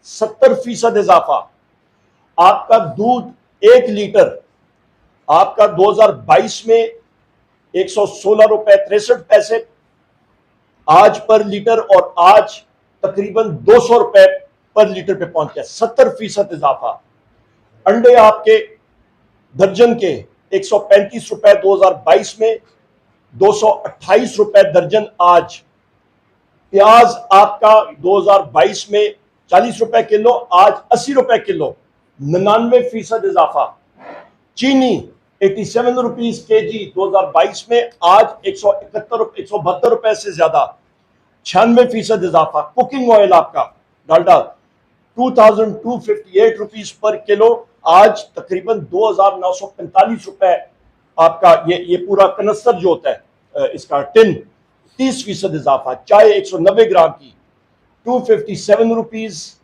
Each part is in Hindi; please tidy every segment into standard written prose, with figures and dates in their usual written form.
70% इजाफा। आपका दूध 1 लीटर आपका 2022 में 116 रुपए 63 पैसे आज पर लीटर, और आज तकरीबन 200 रुपए पर लीटर पे पहुंच गया, 70% इजाफा। अंडे आपके दर्जन के 135 रुपए 2022 में, 228 रुपए दर्जन आज। प्याज आपका 2022 में 40 रुपए किलो, आज 80 रुपए किलो, 99% इजाफा। चीनी 87 रुपीज के जी 2022 में, आज 172 रुपए से ज्यादा, 96% इजाफा। कुकिंग ऑयल आपका डालडा 2258 रुपीज पर किलो, आज तकरीबन 2945 रुपए आपका। ये पूरा कनस्तर जो होता है इसका टिन, 30% इजाफा। चाय 190 ग्राम की 257 रुपीज,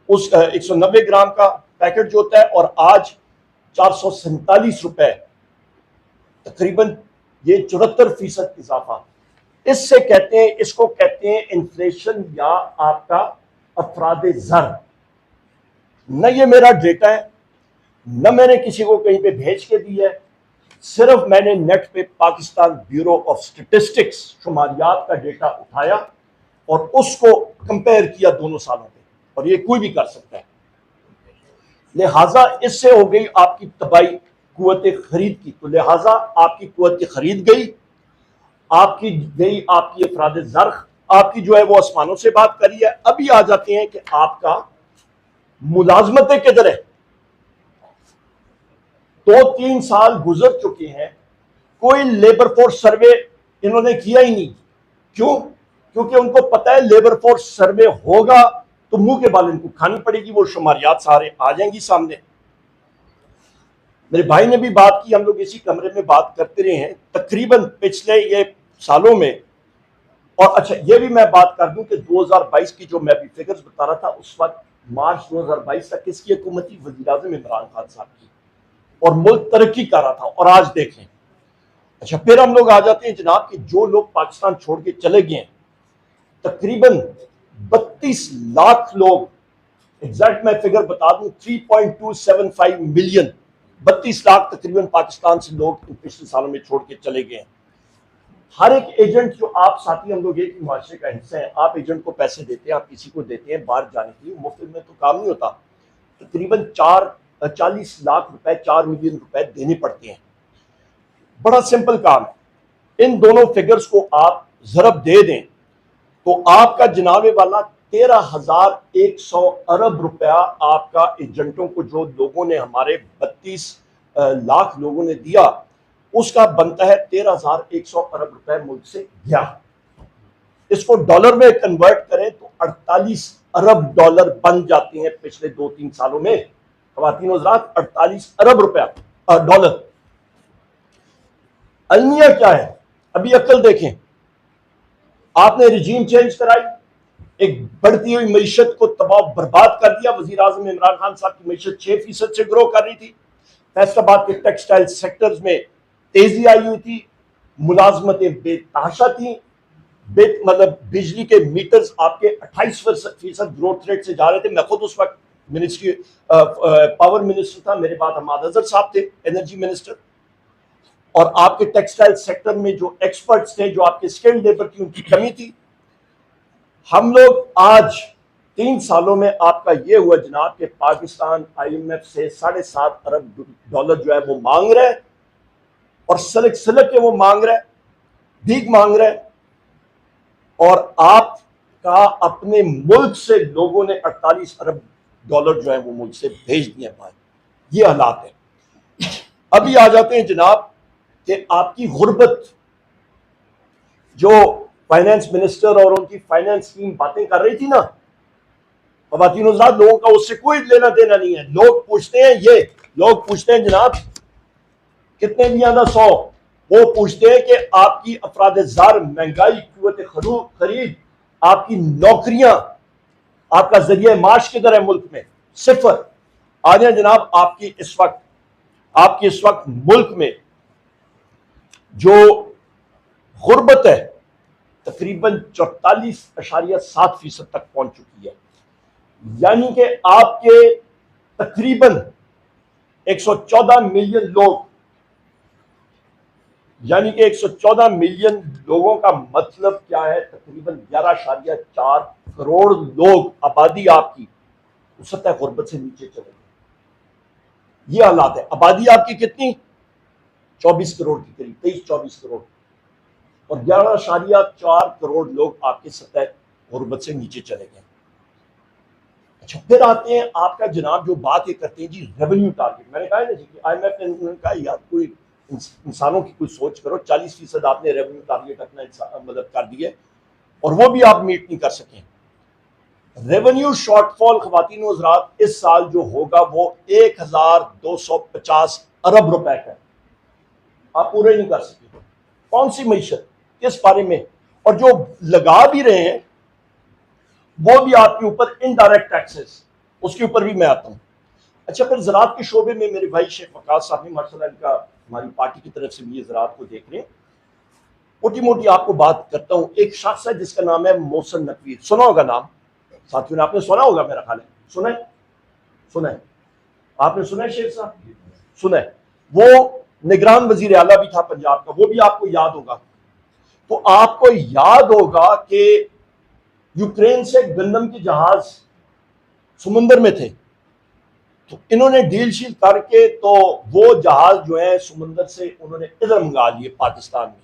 उस 190 ग्राम का पैकेट जो होता है, और आज 447 रुपए, तकरीबन ये 74% इजाफा। इससे कहते हैं, इसको कहते हैं इन्फ्लेशन या आपका अफराद ज़र। न ये मेरा डेटा है, न मैंने किसी को कहीं पे भेज के दिया है, सिर्फ मैंने नेट पे पाकिस्तान ब्यूरो ऑफ स्टैटिस्टिक्स शुमारियात का डेटा उठाया और उसको कंपेयर किया दोनों सालों पे, और ये कोई भी कर सकता है। लिहाजा इससे हो गई आपकी तबाही कुव्वत खरीद की, तो लिहाजा आपकी कुव्वत खरीद गई, आपकी गई आपकी अफराद ज़र्ख आपकी जो है वो आसमानों से बात करी है। अभी आ जाते हैं कि आपका मुलाजमतें किधर है। 2-3 साल गुजर चुके हैं, कोई लेबर फोर्स सर्वे इन्होंने किया ही नहीं। क्यों? क्योंकि उनको पता है लेबर फोर्स सर्वे होगा तो मुंह के बाल इनको खानी पड़ेगी, वो शुमारियात सारे आ जाएंगी सामने। मेरे भाई ने भी बात की, हम लोग इसी कमरे में बात करते रहे हैं तकरीबन पिछले ये सालों में। और अच्छा ये भी मैं बात कर दूं कि 2022 की जो मैं भी फिगर्स बता रहा था, उस वक्त मार्च 2022 तक किसकी हुकूमत थी? वज़ीर-ए-आज़म इमरान खान साहब की, और मुल्क तरक्की कर रहा था। और आज देख लें। अच्छा फिर हम लोग आ जाते हैं जनाब कि जो लोग पाकिस्तान छोड़ के चले गए हैं, तकरीबन 32 लाख लोग, एग्जैक्ट मैं फिगर बता दूं 3.275 मिलियन, 32 लाख तकरीबन पाकिस्तान से लोग पिछले सालों में छोड़ के चले गए हैं। हर एक एजेंट जो आप साथी, हम लोग एक मुआशरे का हिस्सा है, आप एजेंट को पैसे देते हैं, आप किसी को देते हैं बाहर जाने के लिए, मुफ्त में तो काम नहीं होता। तकरीबन 40 लाख रुपए, 4 मिलियन रुपए देने पड़ते हैं। बड़ा सिंपल काम है। इन दोनों फिगर्स को आप जरब दे दें तो आपका जनाबे वाला 13,100 अरब रुपया आपका एजेंटों को, जो लोगों ने हमारे 32 लाख लोगों ने दिया, उसका बनता है 13,100 अरब रुपए मुल्क से गया। इसको डॉलर में कन्वर्ट करें तो 48 अरब डॉलर बन जाते हैं पिछले 2-3 सालों में। ख़वातीन और हज़रात, 48 अरब रुपया डॉलर। अलमिया क्या है? अभी अक्ल देखें। आपने रिजीम चेंज कराई, एक बढ़ती हुई मईशत को तबाह बर्बाद कर दिया। वज़ीर-ए-आज़म इमरान खान साहब की मईशत 6% से ग्रो कर रही थी। फैसलाबाद के टेक्सटाइल सेक्टर्स में तेजी आई हुई थी, मुलाजमतें बेतहाशा थी, मतलब बिजली के मीटर्स आपके 28% ग्रोथ रेट से जा रहे थे। मैं खुद उस वक्त मिनिस्ट्री पावर मिनिस्टर था, मेरे बाद हमाद अजहर साहब थे एनर्जी मिनिस्टर। और आपके टेक्सटाइल सेक्टर में जो एक्सपर्ट्स थे, जो आपके स्किल्ड लेबर की, उनकी कमी थी। हम लोग आज 3 सालों में आपका ये हुआ जनाब कि पाकिस्तान IMF से 7.5 अरब डॉलर जो है वो मांग रहा है, और सलक सलक के वो मांग रहा है, भीख मांग रहा है। और आपका अपने मुल्क से लोगों ने 48 अरब डॉलर जो है वो मुल्क से भेज दिए बाहर। ये हालात है। अभी आ जाते हैं जनाब कि आपकी गुर्बत, जो फाइनेंस मिनिस्टर और उनकी फाइनेंस टीम बातें कर रही थी ना, ख़वातीन और हज़रात, लोगों का उससे कोई लेना देना नहीं है। लोग पूछते हैं, ये लोग पूछते हैं जनाब कितने दिया था 100, वो पूछते हैं कि आपकी अफराद-ए-ज़र, महंगाई, क़ुव्वत खरीद, आपकी नौकरियां, आपका जरिए माश किधर है मुल्क में? सिफर। आ जाए जनाब, आपकी इस वक्त मुल्क में जो गुर्बत है तकरीबन 44.7% तक पहुंच चुकी है। यानी कि आपके तकरीबन 114 मिलियन लोग, यानी कि 114 मिलियन लोगों का मतलब क्या है? तकरीबन 11.4 करोड़ लोग, आबादी आपकी सतह गुर्बत से नीचे चले गए। ये हालात है। आबादी आपकी कितनी? 24 करोड़ के करीब, 23-24 करोड़, और 11.4 करोड़ लोग आपके सतह गुर्बत से नीचे चले गए। अच्छा, फिर आते हैं आपका जनाब जो बात ये करते हैं जी रेवेन्यू टारगेट। मैंने कहा है ना जी कि IMF ने उन्होंने कहा यार कोई इंसानों की कोई सोच करो, 40% आपने रेवेन्यू टारगेट अपना मदद कर दिए और वो भी आप मीट नहीं कर सके। रेवेन्यू शॉर्टफॉल खवातीन व हज़रात इस साल जो होगा वो 1250 अरब रुपए का, आप पूरे नहीं कर सके। कौन सी मीशत, किस बारे में? और जो लगा भी रहे हैं वो भी आपके ऊपर इनडायरेक्ट टैक्सेस, उसके ऊपर भी मैं आता हूं। अच्छा, फिर ज़राअत के शोबे में मेरे भाई शेख वकास साहब ने माशाल्लाह इनका हमारी पार्टी की तरफ से भी ये ज़राअत को देख रहे हैं। मोटी मोटी आपको बात करता हूं। एक शख्स है जिसका नाम है मोहसिन नकवी, सुना होगा नाम साथियों ने, आपने सुना होगा मेरा ख्याल है। सुना है? सुना है? आपने सुना है शेख साहब? सुना है। वो निगरान वजीर आला भी था पंजाब का, वो भी आपको याद होगा। तो आपको याद होगा कि यूक्रेन से गंदम के जहाज समुंदर में थे, तो इन्होंने डील शील करके तो वो जहाज जो है समुंदर से उन्होंने इधर मंगा लिए पाकिस्तान में।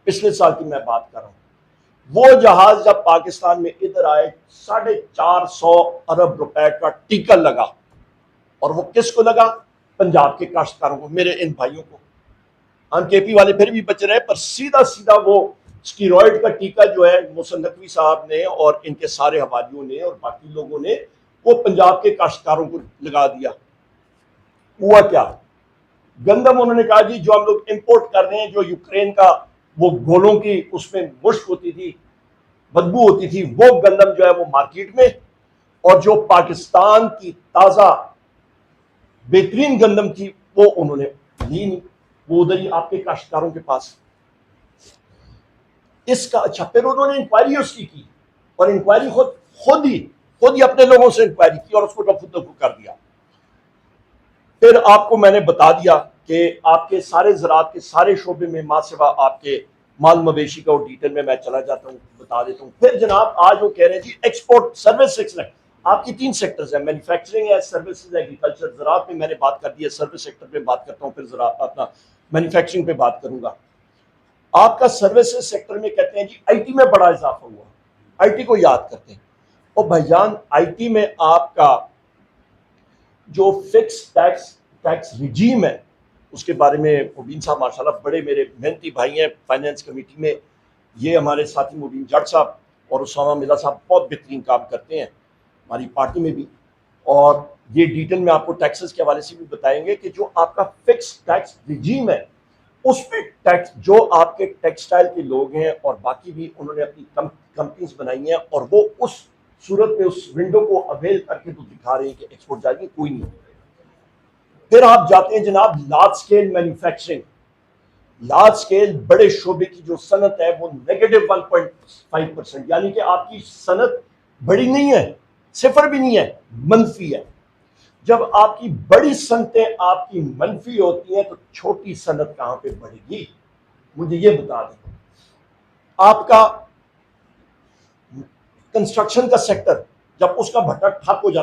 पिछले साल की मैं बात कर रहा हूं। वो जहाज जब पाकिस्तान में इधर आए 450 अरब रुपए का टीका लगा, और वो किसको लगा? पंजाब के काश्तकारों को, मेरे इन भाइयों को। हम केपी वाले फिर भी बच रहे हैं, पर सीधा सीधा वो स्टीरॉयड का टीका जो है मोहसिन नकवी साहब ने और इनके सारे हवालियों ने और बाकी लोगों ने वो पंजाब के काश्तकारों को लगा दिया। हुआ क्या? गंदम उन्होंने कहा जी जो हम लोग इंपोर्ट कर रहे हैं, जो यूक्रेन का वो गोलों की उसमें मुश्क होती थी, बदबू होती थी, वो गंदम जो है वो मार्केट में, और जो पाकिस्तान की ताजा बेहतरीन गंदम थी वो उन्होंने ली नहीं, वो उधर ही आपके काश्तकारों के पास। इसका अच्छा, फिर उन्होंने इंक्वायरी उसकी की, और इंक्वायरी खुद ही अपने लोगों से इंक्वायरी की और उसको रफू दफू कर दिया। फिर आपको मैंने बता दिया कि आपके सारे ज़राअत के सारे शोबे में मां सिवा आपके माल मवेशी का, और डिटेल में मैं चला जाता हूँ, बता देता हूँ। फिर जनाब आज वो कह रहे हैं जी एक्सपोर्ट सर्विस सेक्टर, आपकी 3 सेक्टर्स है, मैन्युफैक्चरिंग है, सर्विसेज, एग्रीकल्चर। ज़राअत में मैंने बात कर दी है, सर्विस सेक्टर पे बात करता हूँ, फिर जरा अपना मैन्युफैक्चरिंग पे बात करूंगा। आपका सर्विसेज सेक्टर में कहते हैं जी IT में बड़ा इजाफा हुआ। IT को याद करते हैं, और भाईजान IT में आपका जो फिक्स टैक्स रिजीम है उसके बारे में मुबीन साहब माशाल्लाह बड़े मेरे मेहनती भाई हैं फाइनेंस कमेटी में। ये हमारे साथी मुबीन जट साहब और उसामा मिल्ला साहब बहुत बेहतरीन काम करते हैं हमारी पार्टी में भी, और ये डिटेल में आपको टैक्सेस के हवाले से भी बताएंगे कि जो आपका फिक्स टैक्स रिजीम है उसमें टैक्स, जो आपके टेक्सटाइल के लोग हैं और बाकी भी उन्होंने अपनी कंपनीज बनाई हैं, और वो उस सूरत में उस विंडो को अवेल करके तो दिखा रहे हैं कि एक्सपोर्ट जाएगी, कोई नहीं। फिर आप जाते हैं जनाब large scale manufacturing. Large scale बड़े शोबे की जो सनत है वो -1.5%, यानी कि आपकी सनत बड़ी नहीं है, सिफर भी नहीं है, मनफी है। जब आपकी बड़ी सनतें आपकी मनफी होती हैं तो छोटी सनत कहां पे बढ़ेगी? मुझे ये बता दें। आपका कंस्ट्रक्शन का सेक्टर जब उसका भट्टा ठप हो जाता